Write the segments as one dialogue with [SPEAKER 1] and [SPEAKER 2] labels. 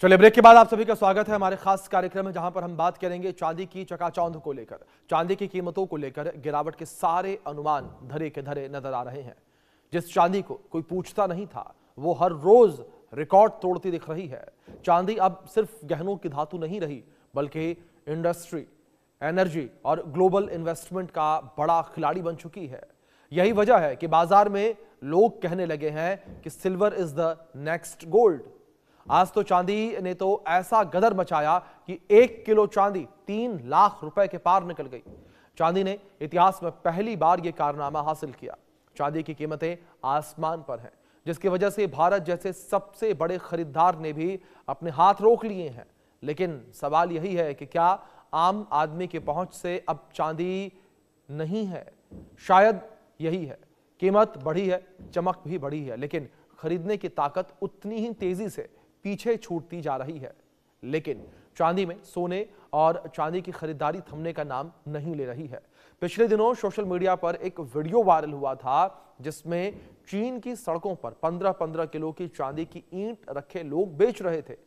[SPEAKER 1] चलिए ब्रेक के बाद आप सभी का स्वागत है हमारे खास कार्यक्रम में, जहां पर हम बात करेंगे चांदी की चकाचौंध को लेकर। चांदी की कीमतों को लेकर गिरावट के सारे अनुमान धरे के धरे नजर आ रहे हैं। जिस चांदी को कोई पूछता नहीं था, वो हर रोज रिकॉर्ड तोड़ती दिख रही है। चांदी अब सिर्फ गहनों की धातु नहीं रही, बल्कि इंडस्ट्री, एनर्जी और ग्लोबल इन्वेस्टमेंट का बड़ा खिलाड़ी बन चुकी है। यही वजह है कि बाजार में लोग कहने लगे हैं कि silver is the next gold. आज तो चांदी ने तो ऐसा गदर मचाया कि 1 किलो चांदी 3 लाख रुपए के पार निकल गई। चांदी ने इतिहास में पहली बार यह कारनामा हासिल किया। चांदी की कीमतें आसमान पर हैं, जिसकी वजह से भारत जैसे सबसे बड़े खरीदार ने भी अपने हाथ रोक लिए हैं। लेकिन सवाल यही है कि क्या आम आदमी की पहुंच से अब चांदी नहीं है? शायद यही है। कीमत बढ़ी है, चमक भी बढ़ी है, लेकिन खरीदने की ताकत उतनी ही तेजी से पीछे छूटती जा रही है। लेकिन चांदी में सोने और चांदी की खरीदारी थमने का नाम नहीं ले रही है। पिछले दिनों सोशल मीडिया पर एक वीडियो वायरल हुआ था, जिसमें चीन की सड़कों पर 15-15 किलो की चांदी की ईंट रखे लोग बेच रहे थे।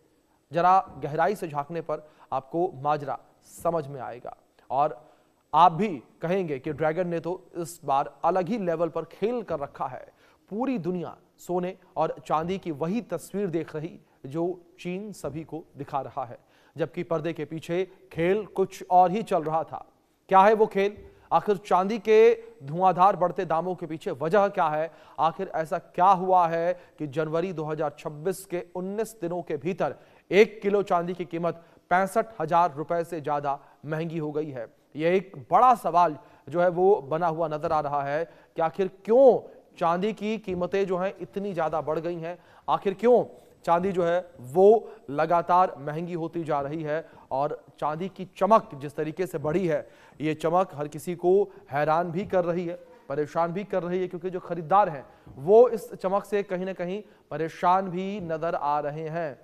[SPEAKER 1] जरा गहराई से झांकने पर आपको माजरा समझ में आएगा और आप भी कहेंगे कि ड्रैगन ने तो इस बार अलग ही लेवल पर खेल कर रखा है। पूरी दुनिया सोने और चांदी की वही तस्वीर देख रही जो चीन सभी को दिखा रहा है, जबकि पर्दे के पीछे खेल कुछ और ही चल रहा था। क्या है वो खेल? आखिर चांदी के धुआंधार बढ़ते दामों के पीछे वजह क्या है? आखिर ऐसा क्या हुआ है कि जनवरी 2026 के 19 दिनों के भीतर 1 किलो चांदी की कीमत 65,000 रुपए से ज्यादा महंगी हो गई है? यह एक बड़ा सवाल जो है वो बना हुआ नजर आ रहा है कि आखिर क्यों चांदी की कीमतें जो हैं इतनी ज्यादा बढ़ गई हैं। आखिर क्यों चांदी जो है वो लगातार महंगी होती जा रही है। और चांदी की चमक जिस तरीके से बढ़ी है, ये चमक हर किसी को हैरान भी कर रही है, परेशान भी कर रही है, क्योंकि जो खरीदार हैं वो इस चमक से कहीं ना कहीं परेशान भी नजर आ रहे हैं।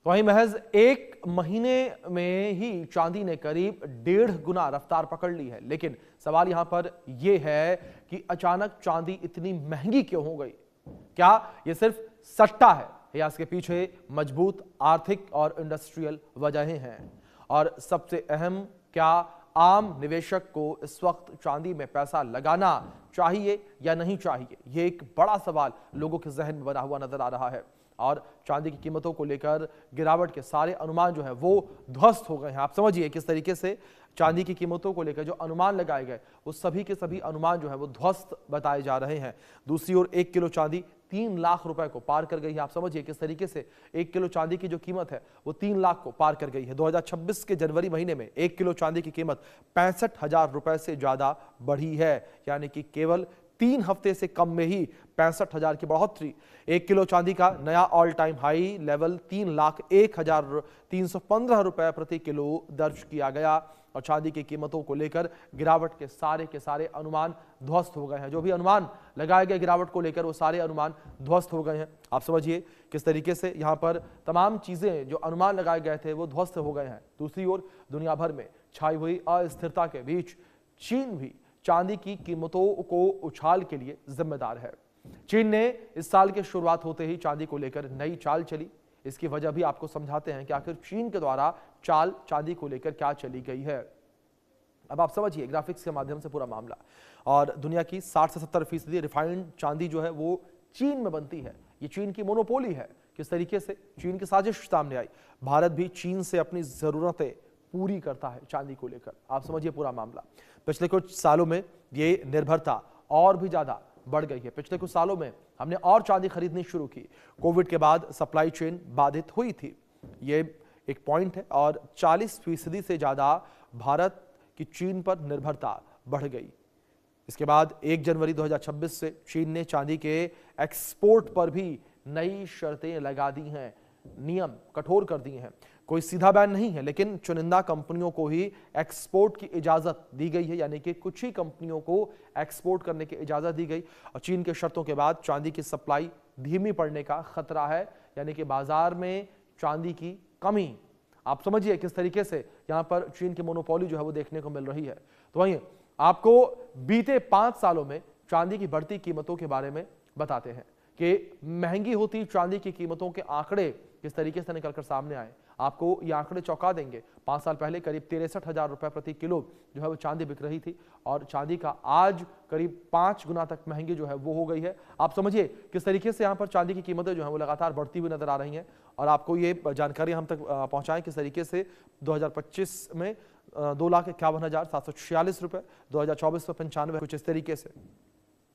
[SPEAKER 1] वहीं महज 1 महीने में ही चांदी ने करीब 1.5 गुना रफ्तार पकड़ ली है। लेकिन सवाल यहां पर यह है कि अचानक चांदी इतनी महंगी क्यों हो गई? क्या यह सिर्फ सट्टा है या इसके पीछे मजबूत आर्थिक और इंडस्ट्रियल वजहें हैं? और सबसे अहम, क्या आम निवेशक को इस वक्त चांदी में पैसा लगाना चाहिए या नहीं चाहिए? यह एक बड़ा सवाल लोगों के जहन में बना हुआ नजर आ रहा है। और चांदी की कीमतों को लेकर गिरावट के सारे अनुमान जो है वो ध्वस्त हो गए हैं। आप समझिए किस तरीके से चांदी की कीमतों को लेकर जो अनुमान लगाए गए, वो सभी के सभी अनुमान जो है वो ध्वस्त बताए जा रहे हैं। दूसरी ओर 1 किलो चांदी 3 लाख रुपए को पार कर गई है। आप समझिए किस तरीके से 1 किलो चांदी की जो कीमत है वो 3 लाख को पार कर गई है। 2026 के जनवरी महीने में 1 किलो चांदी की कीमत 65,000 रुपए से ज्यादा बढ़ी है, यानी कि केवल 3 हफ्ते से कम में ही 65,000 की बढ़ोतरी। 1 किलो चांदी का नया ऑल टाइम हाई लेवल 3,01,315 रुपए प्रति किलो दर्ज किया गया। और चांदी की कीमतों को लेकर गिरावट के सारे अनुमान ध्वस्त हो गए हैं। जो भी अनुमान लगाए गए गिरावट को लेकर, वो सारे अनुमान ध्वस्त हो गए हैं। आप समझिए किस तरीके से यहां पर तमाम चीजें जो अनुमान लगाए गए थे वो ध्वस्त हो गए हैं। दूसरी ओर दुनिया भर में छाई हुई अस्थिरता के बीच चीन भी चांदी की कीमतों को उछाल के लिए जिम्मेदार है। चीन ने इस साल की शुरुआत होते ही चांदी को लेकर नई चाल चली। इसकी वजह भी आपको समझाते हैं कि आखिर चीन के द्वारा चाल चांदी को लेकर क्या चली गई है। अब आप समझिए ग्राफिक्स के माध्यम से पूरा मामला। और दुनिया की 60 से 70% रिफाइंड चांदी जो है वो चीन में बनती है। ये चीन की मोनोपोली है। किस तरीके से चीन की साजिश सामने आई। भारत भी चीन से अपनी जरूरतें पूरी करता है चांदी को लेकर। आप समझिए पूरा मामला। पिछले कुछ सालों में ये निर्भरता और भी ज्यादा बढ़ गई है। पिछले कुछ सालों में हमने और चांदी खरीदनी शुरू की। कोविड के बाद सप्लाई चेन बाधित हुई थी, ये एक पॉइंट है। और 40% से ज्यादा भारत की चीन पर निर्भरता बढ़ गई। इसके बाद 1 जनवरी 2026 से चीन ने चांदी के एक्सपोर्ट पर भी नई शर्तें लगा दी हैं, नियम कठोर कर दिए हैं। कोई सीधा बैन नहीं है, लेकिन चुनिंदा कंपनियों को ही एक्सपोर्ट की इजाजत दी गई है, यानी कि कुछ ही कंपनियों को एक्सपोर्ट करने की इजाजत दी गई। और चीन के शर्तों के बाद चांदी की सप्लाई धीमी पड़ने का खतरा है, यानी कि बाजार में चांदी की कमी। आप समझिए किस तरीके से यहां पर चीन की मोनोपोली जो है वो देखने को मिल रही है। तो वहीं आपको बीते 5 सालों में चांदी की बढ़ती कीमतों के बारे में बताते हैं कि महंगी होती चांदी की कीमतों के आंकड़े किस तरीके से निकलकर सामने आए। आपको ये आंकड़े चौंका देंगे। 5 साल पहले करीब 63,000 रुपए प्रति किलो जो है वो चांदी बिक रही थी और चांदी का आज करीब 5 गुना तक महंगी जो है वो हो गई है। आप समझिए किस तरीके से यहाँ पर चांदी की कीमतें जो है वो लगातार बढ़ती हुई नजर आ रही हैं और आपको ये जानकारी हम तक पहुंचाएं किस तरीके से 2025 में 2,51,746 रुपए, 2024 में 95, कुछ इस तरीके से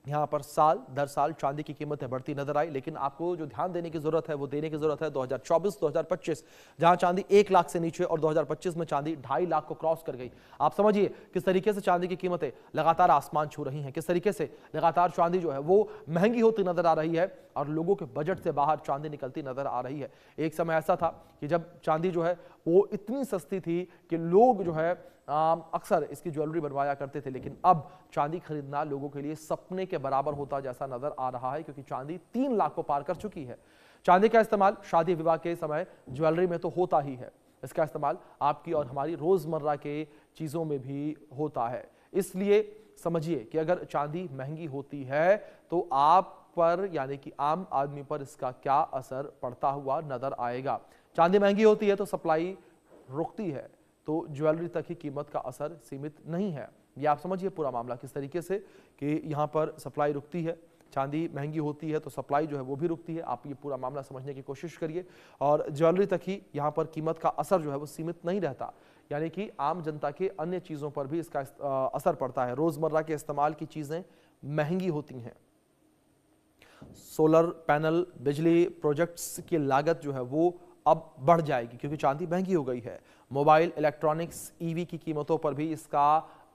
[SPEAKER 1] यहाँ पर साल दर साल चांदी की कीमतें बढ़ती नजर आई। लेकिन आपको जो ध्यान देने की जरूरत है वो देने की जरूरत है 2024-2025 जहां चांदी 1 लाख से नीचे और 2025 में चांदी 2.5 लाख को क्रॉस कर गई। आप समझिए किस तरीके से चांदी की कीमतें लगातार आसमान छू रही हैं, किस तरीके से लगातार चांदी जो है वो महंगी होती नजर आ रही है और लोगों के बजट से बाहर चांदी निकलती नजर आ रही है। एक समय ऐसा था कि जब चांदी जो है वो इतनी सस्ती थी कि लोग जो है अक्सर इसकी ज्वेलरी बनवाया करते थे, लेकिन अब चांदी खरीदना लोगों के लिए सपने के बराबर होता जैसा नजर आ रहा है क्योंकि चांदी 3 लाख को पार कर चुकी है। चांदी का इस्तेमाल शादी विवाह के समय ज्वेलरी में तो होता ही है, इसका इस्तेमाल आपकी और हमारी रोजमर्रा के चीजों में भी होता है। इसलिए समझिए कि अगर चांदी महंगी होती है तो आप पर यानी कि आम आदमी पर इसका क्या असर पड़ता हुआ नजर आएगा। चांदी महंगी होती है तो सप्लाई रुकती है, तो ज्वेलरी तक ही कीमत का असर सीमित नहीं है। ये आप समझिए पूरा मामला किस तरीके से कि यहाँ पर सप्लाई रुकती है, चांदी महंगी होती है तो सप्लाई जो है वो भी रुकती है। आप ये पूरा मामला समझने की कोशिश करिए और ज्वेलरी तक ही यहाँ पर कीमत का असर जो है वो सीमित नहीं रहता, यानी कि आम जनता के अन्य चीज़ों पर भी इसका असर पड़ता है। रोज़मर्रा के इस्तेमाल की चीज़ें महंगी होती हैं। सोलर पैनल, बिजली प्रोजेक्ट्स की लागत जो है वो अब बढ़ जाएगी क्योंकि चांदी महंगी हो गई है। मोबाइल, इलेक्ट्रॉनिक्स, ईवी की कीमतों पर भी इसका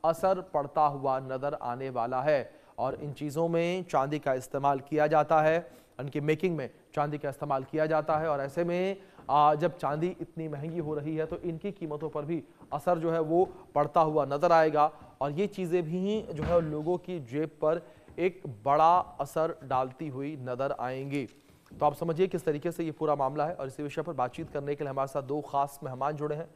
[SPEAKER 1] असर पड़ता हुआ नजर आने वाला है और इन चीज़ों में चांदी का इस्तेमाल किया जाता है, इनकी मेकिंग में चांदी का इस्तेमाल किया जाता है और ऐसे में जब चांदी इतनी महंगी हो रही है तो इनकी कीमतों पर भी असर जो है वो पड़ता हुआ नजर आएगा और ये चीज़ें भी जो है लोगों की जेब पर एक बड़ा असर डालती हुई नजर आएंगी। तो आप समझिए किस तरीके से ये पूरा मामला है और इसी विषय पर बातचीत करने के लिए हमारे साथ 2 खास मेहमान जुड़े हैं।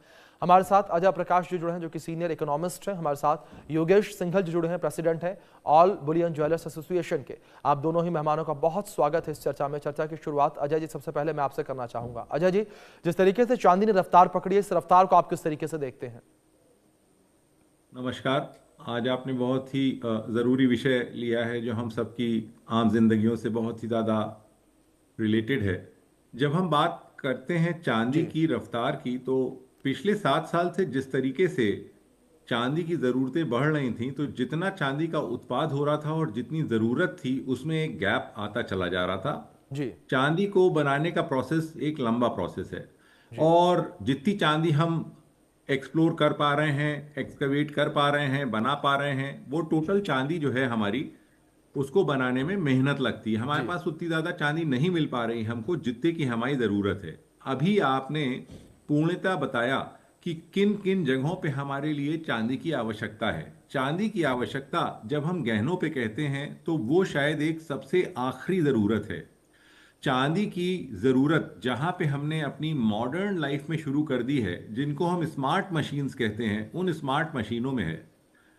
[SPEAKER 1] हमारे साथ अजय प्रकाश जी जुड़े हैं जो कि सीनियर इकोनॉमिस्ट हैं। हमारे साथ योगेश सिंघल जी जुड़े हैं, प्रेसिडेंट हैं ऑल बुलियन ज्वेलर्स एसोसिएशन के। आप दोनों ही मेहमानों का बहुत स्वागत है इस चर्चा में। चर्चा की शुरुआत अजय जी सबसे पहले मैं आपसे करना चाहूंगा। अजय जी, जिस तरीके से चांदी ने रफ्तार पकड़ी है, इस रफ्तार को आप किस तरीके से देखते हैं?
[SPEAKER 2] नमस्कार। आज आपने बहुत ही ज़रूरी विषय लिया है जो हम सबकी आम जिंदगियों से बहुत ही ज़्यादा रिलेटेड है। जब हम बात करते हैं चांदी की रफ्तार की, तो पिछले 7 साल से जिस तरीके से चांदी की ज़रूरतें बढ़ रही थीं, तो जितना चांदी का उत्पाद हो रहा था और जितनी ज़रूरत थी उसमें एक गैप आता चला जा रहा था।
[SPEAKER 1] जी
[SPEAKER 2] चांदी को बनाने का प्रोसेस एक लंबा प्रोसेस है
[SPEAKER 1] जी
[SPEAKER 2] और जितनी चांदी हम एक्सप्लोर कर पा रहे हैं, एक्सकवेट कर पा रहे हैं, बना पा रहे हैं, वो टोटल चांदी जो है हमारी, उसको बनाने में मेहनत लगती है। हमारे
[SPEAKER 1] जी
[SPEAKER 2] पास उतनी ज़्यादा चांदी नहीं मिल पा रही हमको जितने की हमारी ज़रूरत है। अभी आपने पूर्णतः बताया कि किन किन जगहों पे हमारे लिए चांदी की आवश्यकता है। चांदी की आवश्यकता जब हम गहनों पे कहते हैं तो वो शायद एक सबसे आखिरी ज़रूरत है। चांदी की ज़रूरत जहाँ पे हमने अपनी मॉडर्न लाइफ में शुरू कर दी है, जिनको हम स्मार्ट मशीन्स कहते हैं, उन स्मार्ट मशीनों में है।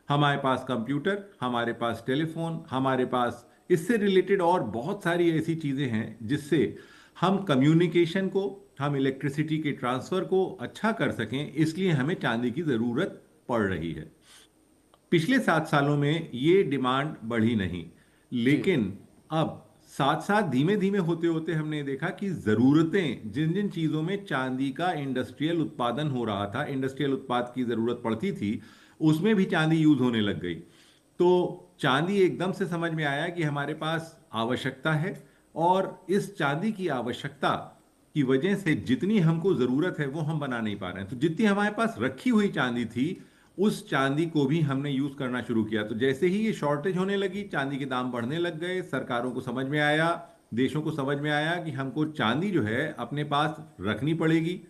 [SPEAKER 2] हमारे पास कंप्यूटर, हमारे पास टेलीफोन, हमारे पास इससे रिलेटेड और बहुत सारी ऐसी चीज़ें हैं जिससे हम कम्युनिकेशन को, हम इलेक्ट्रिसिटी के ट्रांसफ़र को अच्छा कर सकें, इसलिए हमें चांदी की ज़रूरत पड़ रही है। पिछले 7 सालों में ये डिमांड बढ़ी नहीं,
[SPEAKER 1] जी
[SPEAKER 2] लेकिन अब साथ साथ धीमे धीमे होते होते हमने देखा कि ज़रूरतें, जिन जिन चीज़ों में चांदी का इंडस्ट्रियल उत्पादन हो रहा था, इंडस्ट्रियल उत्पाद की ज़रूरत पड़ती थी, उसमें भी चांदी यूज़ होने लग गई। तो चांदी एकदम से समझ में आया कि हमारे पास आवश्यकता है और इस चांदी की आवश्यकता की वजह से जितनी हमको ज़रूरत है वो हम बना नहीं पा रहे हैं। तो जितनी हमारे पास रखी हुई चांदी थी, उस चांदी को भी हमने यूज़ करना शुरू किया। तो जैसे ही ये शॉर्टेज होने लगी, चांदी के दाम बढ़ने लग गए, सरकारों को समझ में आया, देशों को समझ में आया कि हमको चांदी जो है अपने पास रखनी पड़ेगी,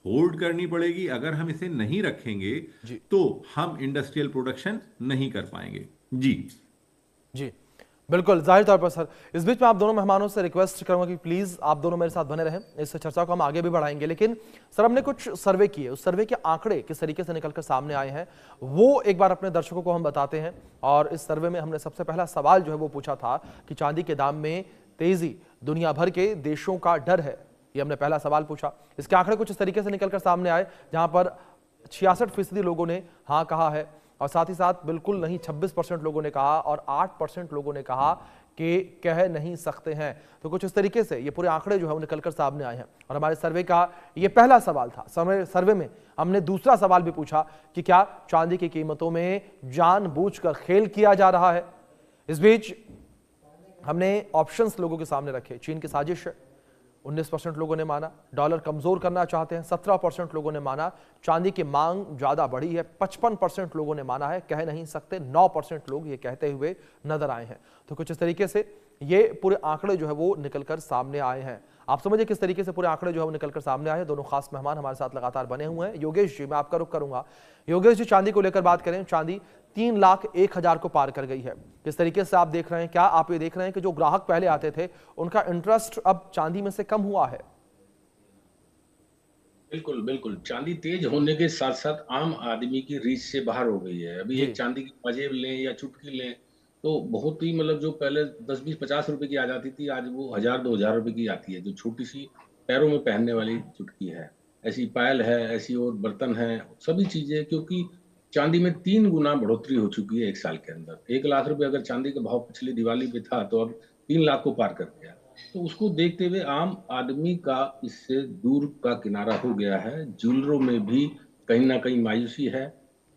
[SPEAKER 2] होल्ड करनी पड़ेगी। अगर हम इसे नहीं रखेंगे
[SPEAKER 1] जी
[SPEAKER 2] तो हम इंडस्ट्रियल प्रोडक्शन नहीं कर पाएंगे। जी
[SPEAKER 1] जी बिल्कुल, जाहिर तौर पर सर। इस बीच में आप दोनों मेहमानों से रिक्वेस्ट करूंगा कि प्लीज आप दोनों मेरे साथ बने रहें, इस चर्चा को हम आगे भी बढ़ाएंगे। लेकिन सर, हमने कुछ सर्वे किए, उस सर्वे के आंकड़े किस तरीके से निकलकर सामने आए हैं वो एक बार अपने दर्शकों को हम बताते हैं। और इस सर्वे में हमने सबसे पहला सवाल जो है वो पूछा था कि चांदी के दाम में तेजी दुनिया भर के देशों का डर है? ये हमने पहला सवाल पूछा। इसके आंकड़े कुछ इस तरीके से निकलकर सामने आए, जहां पर 66% लोगों ने हाँ कहा है और साथ ही साथ बिल्कुल नहीं 26% लोगों ने कहा और 8% लोगों ने कहा कि कह नहीं सकते हैं। तो कुछ इस तरीके से ये पूरे आंकड़े जो है वो निकलकर सामने आए हैं। और हमारे सर्वे का ये पहला सवाल था। सर्वे में हमने दूसरा सवाल भी पूछा कि क्या चांदी की कीमतों में जानबूझकर खेल किया जा रहा है। इस बीच हमने ऑप्शंस लोगों के सामने रखे। चीन की साजिश है, 19% लोगों ने माना। डॉलर कमजोर करना चाहते हैं, 17% लोगों ने माना। चांदी की मांग ज्यादा बढ़ी है, 55% लोगों ने माना है। कह नहीं सकते, 9% लोग ये कहते हुए नजर आए हैं। तो कुछ इस तरीके से ये पूरे आंकड़े जो है वो निकलकर सामने आए हैं। आप समझिए किस तरीके से पूरे आंकड़े जो है वो निकलकर सामने आए हैं। दोनों खास मेहमान हमारे साथ लगातार बने हुए हैं। योगेश जी, मैं आपका रुख करूंगा। योगेश जी, चांदी को लेकर बात करें, चांदी 3,01,000 को पार कर गई है। किस तरीके से आप देख रहे हैं? क्या आप ये देख रहे हैं कि जो ग्राहक पहले आते थे उनका इंटरेस्ट अब चांदी में से कम हुआ है?
[SPEAKER 3] बिल्कुल बिल्कुल, चांदी तेज होने के साथ साथ आम आदमी की रीच से बाहर हो गई है। अभी एक चांदी की पाजेब लें या चुटकी लें तो बहुत ही मतलब जो पहले 10-20-50 रुपए की आ जाती थी, आज वो 1,000-2,000 रुपए की आती है। जो छोटी सी पैरों में पहनने वाली चुटकी है, ऐसी पायल है, ऐसी और बर्तन है, सभी चीजें, क्योंकि चांदी में 3 गुना बढ़ोतरी हो चुकी है 1 साल के अंदर। 1 लाख रुपए अगर चांदी का भाव पिछली दिवाली पे था तो अब 3 लाख को पार कर गया। तो उसको देखते हुए आम आदमी का इससे दूर का किनारा हो गया है। ज्वेलरों में भी कहीं ना कहीं मायूसी है।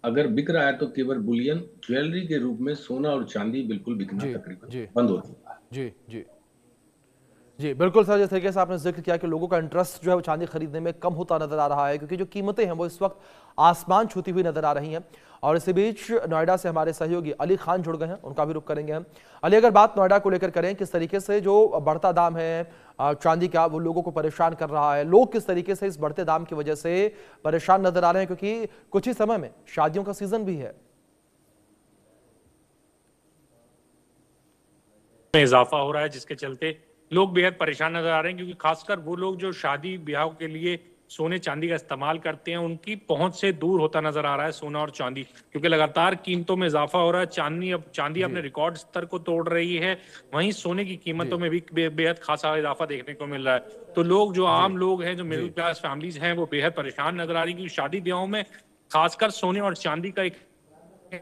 [SPEAKER 3] अगर बिक रहा है तो केवल बुलियन, ज्वेलरी के रूप में सोना और चांदी बिल्कुल बिकना तकरीबन बंद हो चुका है।
[SPEAKER 1] जी जी जी, बिल्कुल सर। जिस तरीके से आपने जिक्र किया कि लोगों का इंटरेस्ट जो है वो चांदी खरीदने में कम होता नजर आ रहा है, क्योंकि जो कीमतें हैं वो इस वक्त आसमान छूती हुई नजर आ रही हैं। और इसी बीच नोएडा से हमारे सहयोगी अली खान जुड़ गए हैं, उनका भी रुख करेंगे हम। अली, अगर बात नोएडा को लेकर करें, किस तरीके से जो बढ़ता दाम है चांदी का वो लोगों को परेशान कर रहा है? लोग किस तरीके से इस बढ़ते दाम की वजह से परेशान नजर आ रहे हैं, क्योंकि कुछ ही समय में शादियों का सीजन भी है?
[SPEAKER 4] में इजाफा हो रहा है, जिसके चलते लोग बेहद परेशान नजर आ रहे हैं, क्योंकि खासकर वो लोग जो शादी ब्याह के लिए सोने चांदी का इस्तेमाल करते हैं, उनकी पहुंच से दूर होता नजर आ रहा है सोना और चांदी, क्योंकि लगातार कीमतों में इजाफा हो रहा है। चांदी अपने रिकॉर्ड स्तर को तोड़ रही है, वहीं सोने की कीमतों में भी बेहद खासा इजाफा देखने को मिल रहा है। तो लोग, जो आम लोग हैं, जो मिडिल क्लास फैमिलीज हैं, वो बेहद परेशान नजर आ रही है, क्योंकि शादी ब्याहों में खासकर सोने और चांदी का एक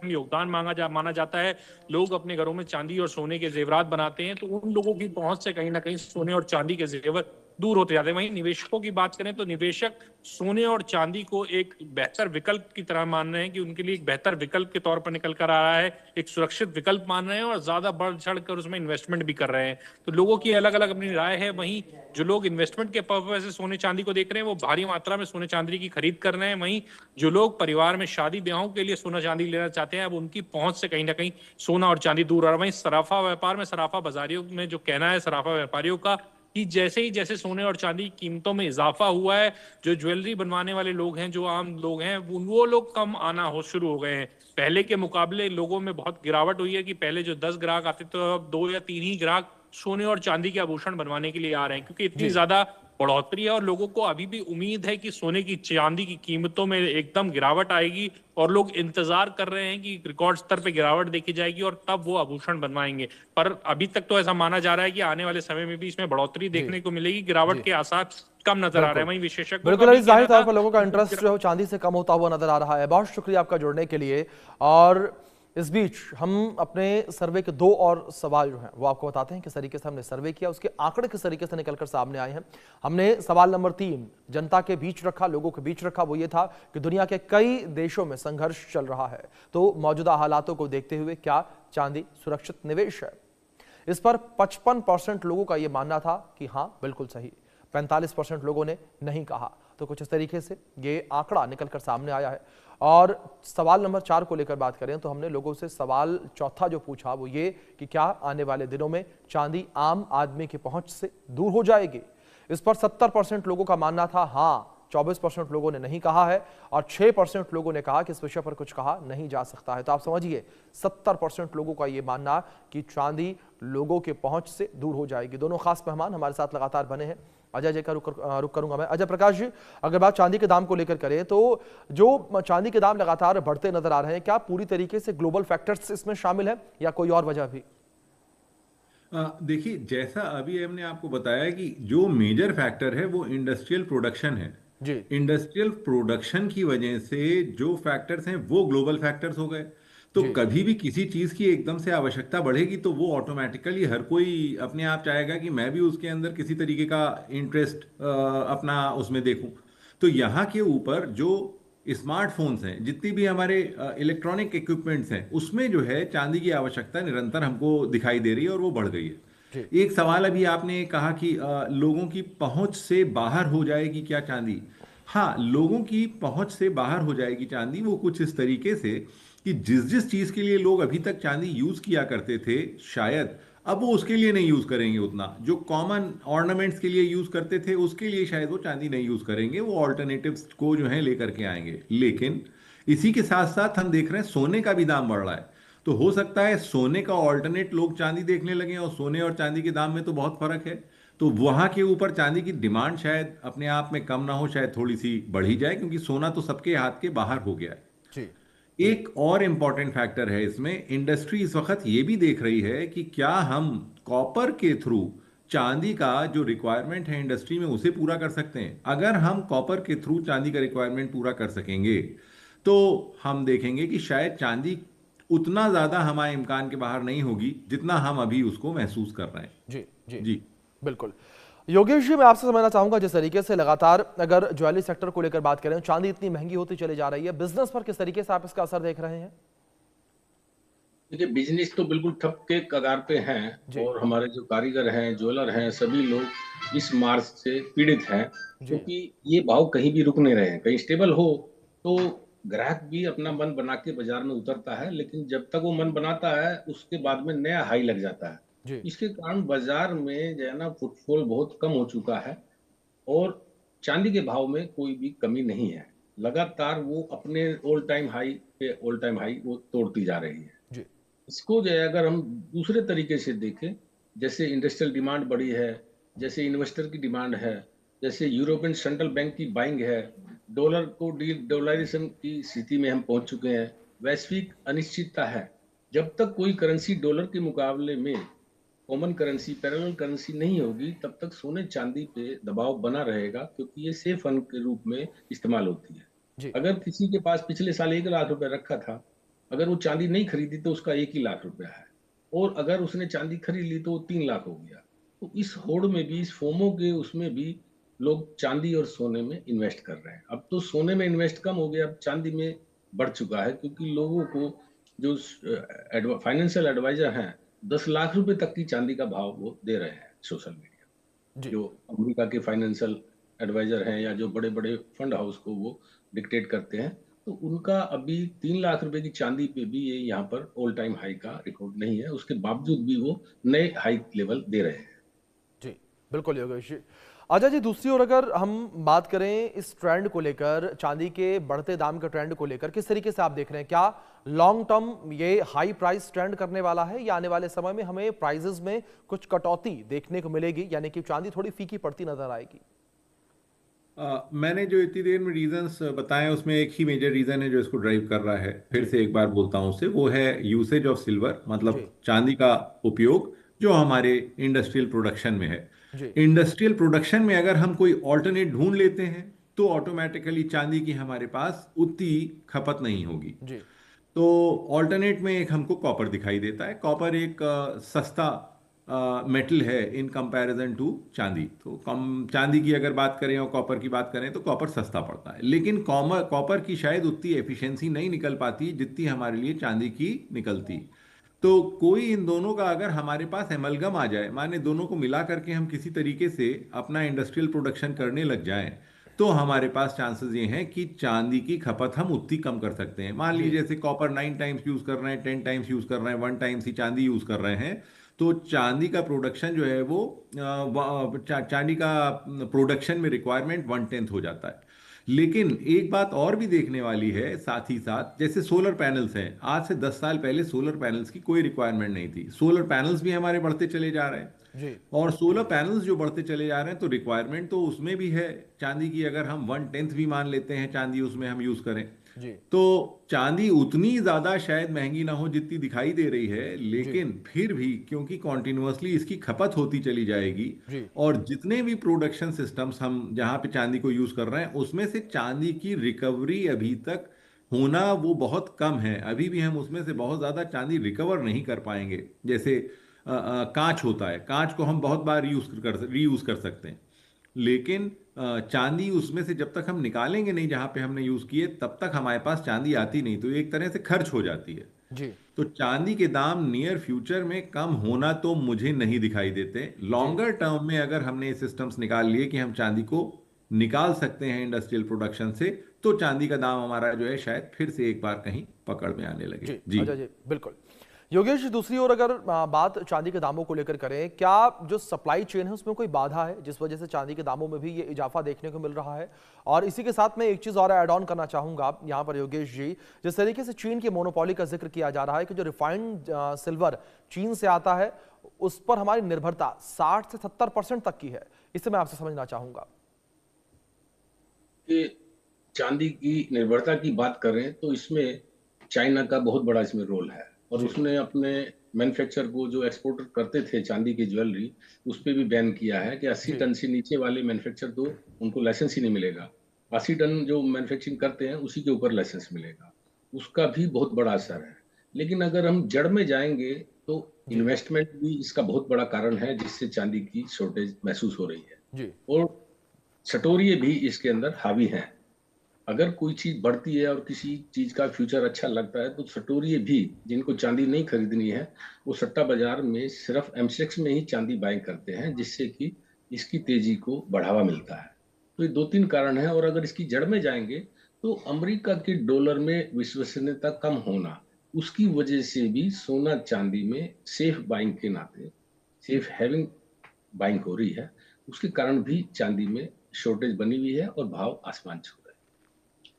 [SPEAKER 4] योगदान माना जाता है। लोग अपने घरों में चांदी और सोने के जेवरात बनाते हैं, तो उन लोगों की पहुंच से कहीं ना कहीं सोने और चांदी के जेवर दूर होते जाते हैं। वहीं निवेशकों की बात करें तो निवेशक सोने और चांदी को एक बेहतर विकल्प की तरह मान रहे हैं, कि उनके लिए एक बेहतर विकल्प के तौर पर निकल कर आ रहा है, एक सुरक्षित विकल्प मान रहे हैं और ज्यादा बढ़ चढ़ कर उसमें इन्वेस्टमेंट भी कर रहे हैं। तो लोगों की अलग अलग अपनी राय है। वहीं जो लोग इन्वेस्टमेंट के पर्पज से सोने चांदी को देख रहे हैं, वो भारी मात्रा में सोने चांदी की खरीद कर रहे हैं। वहीं जो लोग परिवार में शादी ब्याहों के लिए सोना चांदी लेना चाहते हैं, अब उनकी पहुंच से कहीं ना कहीं सोना और चांदी दूर आ रहा है। वहीं सराफा व्यापार में, सराफा बाजारियों में जो कहना है सराफा व्यापारियों का, कि जैसे सोने और चांदी की कीमतों में इजाफा हुआ है, जो ज्वेलरी बनवाने वाले लोग हैं, जो आम लोग हैं, वो लोग कम आना शुरू हो गए हैं। पहले के मुकाबले लोगों में बहुत गिरावट हुई है, कि पहले जो 10 ग्राहक आते थे, तो अब 2 या 3 ही ग्राहक सोने और चांदी के आभूषण बनवाने के लिए आ रहे हैं, क्योंकि इतनी ज्यादा बढ़ोतरी है। और लोगों को अभी भी उम्मीद है कि सोने की चांदी की कीमतों में एकदम गिरावट आएगी, और लोग इंतजार कर रहे हैं कि रिकॉर्ड स्तर पे गिरावट देखी जाएगी और तब वो आभूषण बनवाएंगे। पर अभी तक तो ऐसा माना जा रहा है कि आने वाले समय में भी इसमें बढ़ोतरी देखने को मिलेगी। गिरावट के आसार कम नजर आ रहे हैं। वहीं विशेषज्ञों
[SPEAKER 1] बिल्कुल जाहिर तौर पर लोगों का इंटरेस्ट जो है चांदी से कम होता हुआ नजर आ रहा है। बहुत शुक्रिया आपका जुड़ने के लिए। और इस बीच हम अपने सर्वे के 2 और सवाल जो हैं वो आपको बताते हैं किस तरीके से हमने सर्वे किया, उसके आंकड़े किस तरीके से निकलकर सामने आए हैं। हमने सवाल नंबर 3 जनता के बीच रखा, लोगों के बीच रखा। वो ये था कि दुनिया के कई देशों में संघर्ष चल रहा है, तो मौजूदा हालातों को देखते हुए क्या चांदी सुरक्षित निवेश है? इस पर 55% लोगों का यह मानना था कि हाँ बिल्कुल सही, 45% लोगों ने नहीं कहा। तो कुछ इस तरीके से ये आंकड़ा निकलकर सामने आया है। और सवाल नंबर 4 को लेकर बात करें तो हमने लोगों से सवाल चौथा जो पूछा वो ये कि क्या आने वाले दिनों में चांदी आम आदमी की पहुंच से दूर हो जाएगी? इस पर 70% लोगों का मानना था हाँ, 24% लोगों ने नहीं कहा है और 6% लोगों ने कहा कि इस विषय पर कुछ कहा नहीं जा सकता है। तो आप समझिए 70% लोगों का यह मानना कि चांदी लोगों के पहुंच से दूर हो जाएगी। दोनों खास मेहमान हमारे साथ लगातार बने हैं। अजय जी का रुक करूंगा मैं। अजय प्रकाश जी, अगर बात चांदी के दाम को लेकर करें तो जो चांदी के दाम लगातार बढ़ते नजर आ रहे हैं, क्या पूरी तरीके से ग्लोबल फैक्टर्स इसमें शामिल है या कोई और वजह भी?
[SPEAKER 2] देखिए, जैसा अभी हमने आपको बताया कि जो मेजर फैक्टर है वो इंडस्ट्रियल प्रोडक्शन है।
[SPEAKER 1] जी
[SPEAKER 2] इंडस्ट्रियल प्रोडक्शन की वजह से जो फैक्टर्स हैं वो ग्लोबल फैक्टर्स हो गए। तो
[SPEAKER 1] जी
[SPEAKER 2] कभी भी किसी चीज़ की एकदम से आवश्यकता बढ़ेगी तो वो ऑटोमेटिकली हर कोई अपने आप चाहेगा कि मैं भी उसके अंदर किसी तरीके का इंटरेस्ट अपना उसमें देखूं। तो यहाँ के ऊपर जो स्मार्टफोन्स हैं, जितनी भी हमारे इलेक्ट्रॉनिक इक्विपमेंट्स हैं, उसमें जो है चांदी की आवश्यकता निरंतर हमको दिखाई दे रही है और वो बढ़ गई है।
[SPEAKER 1] जी
[SPEAKER 2] एक सवाल अभी आपने कहा कि लोगों की पहुंच से बाहर हो जाएगी क्या चांदी। हाँ, लोगों की पहुंच से बाहर हो जाएगी चांदी, वो कुछ इस तरीके से कि जिस जिस चीज के लिए लोग अभी तक चांदी यूज किया करते थे, शायद अब वो उसके लिए नहीं यूज करेंगे उतना। जो कॉमन ऑर्नामेंट्स के लिए यूज करते थे उसके लिए शायद वो चांदी नहीं यूज करेंगे, वो ऑल्टरनेटिव्स को जो है लेकर के आएंगे। लेकिन इसी के साथ साथ हम देख रहे हैं सोने का भी दाम बढ़ रहा है। तो हो सकता है सोने का ऑल्टरनेट लोग चांदी देखने लगे, और सोने और चांदी के दाम में तो बहुत फर्क है। तो वहां के ऊपर चांदी की डिमांड शायद अपने आप में कम ना हो, शायद थोड़ी सी बढ़ी जाए, क्योंकि सोना तो सबके हाथ के बाहर हो गया है।
[SPEAKER 1] जी जी
[SPEAKER 2] एक और इम्पॉर्टेंट फैक्टर है इसमें, इंडस्ट्री इस वक्त ये भी देख रही है कि क्या हम कॉपर के थ्रू चांदी का जो रिक्वायरमेंट है इंडस्ट्री में उसे पूरा कर सकते हैं। अगर हम कॉपर के थ्रू चांदी का रिक्वायरमेंट पूरा कर सकेंगे तो हम देखेंगे कि शायद चांदी उतना ज्यादा हमारे इम्कान के बाहर नहीं होगी जितना हम अभी उसको महसूस कर रहे हैं।
[SPEAKER 1] जी जी
[SPEAKER 2] जी।
[SPEAKER 1] बिल्कुल। योगेश जी, मैं आपसे समझना चाहूंगा, जिस तरीके से लगातार अगर ज्वेलरी सेक्टर को लेकर बात करें, चांदी इतनी महंगी होती चली जा रही है, बिजनेस पर किस तरीके से आप इसका असर देख रहे हैं?
[SPEAKER 3] देखिए, बिजनेस तो बिल्कुल ठप के कगार पे हैं।
[SPEAKER 1] जी
[SPEAKER 3] और हमारे जो कारीगर हैं, ज्वेलर हैं, सभी लोग इस मार्च से पीड़ित हैं,
[SPEAKER 1] जी
[SPEAKER 3] क्योंकि ये भाव कहीं भी रुक नहीं रहे हैं। कहीं स्टेबल हो तो ग्राहक भी अपना मन बना के बाजार में उतरता है, लेकिन जब तक वो मन बनाता है उसके बाद में नया हाई लग जाता है।
[SPEAKER 1] जी
[SPEAKER 3] इसके कारण बाजार में जो है ना, फुटफॉल बहुत कम हो चुका है। और चांदी के भाव में कोई भी कमी नहीं है। लगातार वो अपने ऑल टाइम हाई पे ऑल टाइम हाई वो तोड़ती जा रही है।
[SPEAKER 1] जी
[SPEAKER 3] इसको जो है अगर हम दूसरे तरीके से देखें, जैसे इंडस्ट्रियल डिमांड बढ़ी है, जैसे इन्वेस्टर की डिमांड है, जैसे यूरोपियन सेंट्रल बैंक की बाइंग है, डॉलर को डी डॉलराइजेशन की स्थिति में हम पहुंच चुके हैं, वैश्विक अनिश्चितता है। जब तक कोई करेंसी डॉलर के मुकाबले में कॉमन करेंसी पैरेलल करेंसी नहीं होगी, तब तक सोने चांदी पे दबाव बना रहेगा, क्योंकि ये सेफ फंड के रूप में इस्तेमाल होती है।
[SPEAKER 1] जी
[SPEAKER 3] अगर किसी के पास पिछले साल 1 लाख रुपए रखा था, अगर वो चांदी नहीं खरीदी तो उसका 1 ही लाख रुपया है। और अगर उसने चांदी खरीद ली तो वो 3 लाख हो गया। तो इस होड़ में भी, इस फोमो के उसमें भी लोग चांदी और सोने में इन्वेस्ट कर रहे हैं। अब तो सोने में इन्वेस्ट कम हो गया, अब चांदी में बढ़ चुका है, क्योंकि लोगों को जो फाइनेंशियल एडवाइजर हैं, 10 लाख रुपए तक की चांदी का भाव वो दे रहे हैं सोशल मीडिया।
[SPEAKER 1] जी
[SPEAKER 3] जो अमेरिका के फाइनेंशियल एडवाइजर हैं या जो बड़े बड़े फंड हाउस को वो डिक्टेट करते हैं, तो उनका अभी 3 लाख रुपए की चांदी पे भी ये यहाँ पर ऑल टाइम हाई का रिकॉर्ड नहीं है। उसके बावजूद भी वो नए हाई लेवल दे रहे हैं।
[SPEAKER 1] जी बिल्कुल योगेश जी। अजय जी, दूसरी ओर अगर हम बात करें इस ट्रेंड को लेकर, चांदी के बढ़ते दाम के ट्रेंड को लेकर, किस तरीके से आप देख रहे हैं? क्या लॉन्ग टर्म ये हाई प्राइस ट्रेंड करने वाला है, या आने वाले समय में हमें प्राइसेस में कुछ कटौती देखने को मिलेगी, यानी कि चांदी थोड़ी फीकी पड़ती नजर आएगी?
[SPEAKER 2] मैंने जो इतनी देर में रीजंस बताए उसमें एक ही मेजर रीजन है जो इसको ड्राइव कर रहा है, फिर
[SPEAKER 1] जी
[SPEAKER 2] से एक बार बोलता हूँ उसे, वो है यूसेज ऑफ सिल्वर,
[SPEAKER 1] जी
[SPEAKER 2] मतलब चांदी का उपयोग जो हमारे इंडस्ट्रियल प्रोडक्शन में है।
[SPEAKER 1] जी
[SPEAKER 2] इंडस्ट्रियल प्रोडक्शन में अगर हम कोई ऑल्टरनेट ढूंढ लेते हैं तो ऑटोमेटिकली चांदी की हमारे पास उतनी खपत नहीं होगी।
[SPEAKER 1] जी
[SPEAKER 2] तो ऑल्टरनेट में एक हमको कॉपर दिखाई देता है। कॉपर एक सस्ता मेटल है इन कंपैरिजन टू चांदी। तो कम चांदी की अगर बात करें और कॉपर की बात करें तो कॉपर सस्ता पड़ता है, लेकिन कॉपर की शायद उतनी एफिशिएंसी नहीं निकल पाती जितनी हमारे लिए चांदी की निकलती। तो कोई इन दोनों का अगर हमारे पास एमलगम आ जाए, माने दोनों को मिला करके हम किसी तरीके से अपना इंडस्ट्रियल प्रोडक्शन करने लग जाएं, तो हमारे पास चांसेस ये हैं कि चांदी की खपत हम उतनी कम कर सकते हैं। मान
[SPEAKER 1] जी
[SPEAKER 2] लीजिए जैसे कॉपर 9 टाइम्स यूज कर रहे हैं, 10 टाइम्स यूज कर रहे हैं, 1 टाइम्स ही चांदी यूज कर रहे हैं, तो चांदी का प्रोडक्शन जो है वो चांदी का प्रोडक्शन में रिक्वायरमेंट 1/10 हो जाता है। लेकिन एक बात और भी देखने वाली है साथ ही साथ, जैसे सोलर पैनल्स हैं, आज से 10 साल पहले सोलर पैनल्स की कोई रिक्वायरमेंट नहीं थी। सोलर पैनल्स भी हमारे बढ़ते चले जा रहे हैं,
[SPEAKER 1] जी
[SPEAKER 2] और सोलर पैनल्स जो बढ़ते चले जा रहे हैं तो रिक्वायरमेंट तो उसमें भी है चांदी की। अगर हम 1/10 भी मान लेते हैं चांदी उसमें हम यूज करें,
[SPEAKER 1] जी
[SPEAKER 2] तो चांदी उतनी ज्यादा शायद महंगी ना हो जितनी दिखाई दे रही है,
[SPEAKER 1] जी
[SPEAKER 2] लेकिन फिर भी क्योंकि कॉन्टिन्यूअसली इसकी खपत होती चली जाएगी,
[SPEAKER 1] जी
[SPEAKER 2] और जितने भी प्रोडक्शन सिस्टम्स हम जहां पे चांदी को यूज कर रहे हैं उसमें से चांदी की रिकवरी अभी तक होना वो बहुत कम है। अभी भी हम उसमें से बहुत ज्यादा चांदी रिकवर नहीं कर पाएंगे। जैसे कांच होता है, कांच को हम बहुत बार रीयूज कर सकते हैं, लेकिन चांदी उसमें से जब तक हम निकालेंगे नहीं जहां पे हमने यूज किए, तब तक हमारे पास चांदी आती नहीं, तो ये एक तरह से खर्च हो जाती है।
[SPEAKER 1] जी
[SPEAKER 2] तो चांदी के दाम नियर फ्यूचर में कम होना तो मुझे नहीं दिखाई देते।
[SPEAKER 1] जी
[SPEAKER 2] लॉन्गर टर्म में अगर हमने ये सिस्टम्स निकाल लिए कि हम चांदी को निकाल सकते हैं इंडस्ट्रियल प्रोडक्शन से, तो चांदी का दाम हमारा जो है शायद फिर से एक बार कहीं पकड़ में आने लगे।
[SPEAKER 1] जी
[SPEAKER 2] जी।
[SPEAKER 1] अच्छा जी बिल्कुल। योगेश जी, दूसरी ओर अगर बात चांदी के दामों को लेकर करें, क्या जो सप्लाई चेन है उसमें कोई बाधा है जिस वजह से चांदी के दामों में भी ये इजाफा देखने को मिल रहा है? और इसी के साथ मैं एक चीज और ऐड ऑन करना चाहूंगा यहाँ पर योगेश जी, जिस तरीके से चीन की मोनोपोली का जिक्र किया जा रहा है कि जो रिफाइंड सिल्वर चीन से आता है उस पर हमारी निर्भरता 60 से 70% तक की है, इसे मैं आपसे समझना चाहूंगा।
[SPEAKER 3] कि चांदी की निर्भरता की बात करें तो इसमें चाइना का बहुत बड़ा इसमें रोल है, और
[SPEAKER 1] जी
[SPEAKER 3] उसने अपने मैन्युफैक्चर को जो एक्सपोर्ट करते थे चांदी की ज्वेलरी, उस पे भी बैन किया है कि 80
[SPEAKER 1] जी
[SPEAKER 3] टन से नीचे वाले मैन्युफैक्चर तो उनको लाइसेंस ही नहीं मिलेगा। 80 टन जो मैन्युफैक्चरिंग करते हैं उसी के ऊपर लाइसेंस मिलेगा। उसका भी बहुत बड़ा असर है। लेकिन अगर हम जड़ में जाएंगे तो
[SPEAKER 1] जी
[SPEAKER 3] इन्वेस्टमेंट भी इसका बहुत बड़ा कारण है जिससे चांदी की शॉर्टेज महसूस हो रही है।
[SPEAKER 1] जी
[SPEAKER 3] और सटोरिये भी इसके अंदर हावी हैं। अगर कोई चीज बढ़ती है और किसी चीज का फ्यूचर अच्छा लगता है तो सटोरिये भी, जिनको चांदी नहीं खरीदनी है, वो सट्टा बाजार में सिर्फ एमसेक्स में ही चांदी बाइंग करते हैं, जिससे कि इसकी तेजी को बढ़ावा मिलता है। तो ये दो तीन कारण हैं। और अगर इसकी जड़ में जाएंगे तो अमेरिका के डॉलर में विश्वसनीयता कम होना, उसकी वजह से भी सोना चांदी में सेफ बाइंग के नाते, सेफ हैविंग बाइंग हो रही है, उसके कारण भी चांदी में शॉर्टेज बनी हुई है और भाव आसमान छू रहे हैं।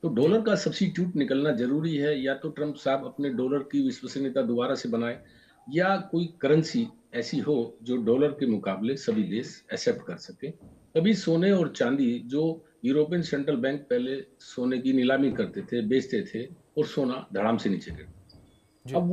[SPEAKER 3] तो
[SPEAKER 1] जी
[SPEAKER 3] डॉलर का सब्स्टिट्यूट निकलना जरूरी है। या तो ट्रंप साहब अपने डॉलर की विश्वसनीयता दोबारा से बनाए, या कोई करेंसी ऐसी हो जो डॉलर के मुकाबले सभी देश एक्सेप्ट कर सके। तभी सोने और चांदी, जो यूरोपियन सेंट्रल बैंक पहले सोने की नीलामी करते थे, बेचते थे, और सोना धड़ाम से नीचे गिरता था,
[SPEAKER 1] जी
[SPEAKER 3] अब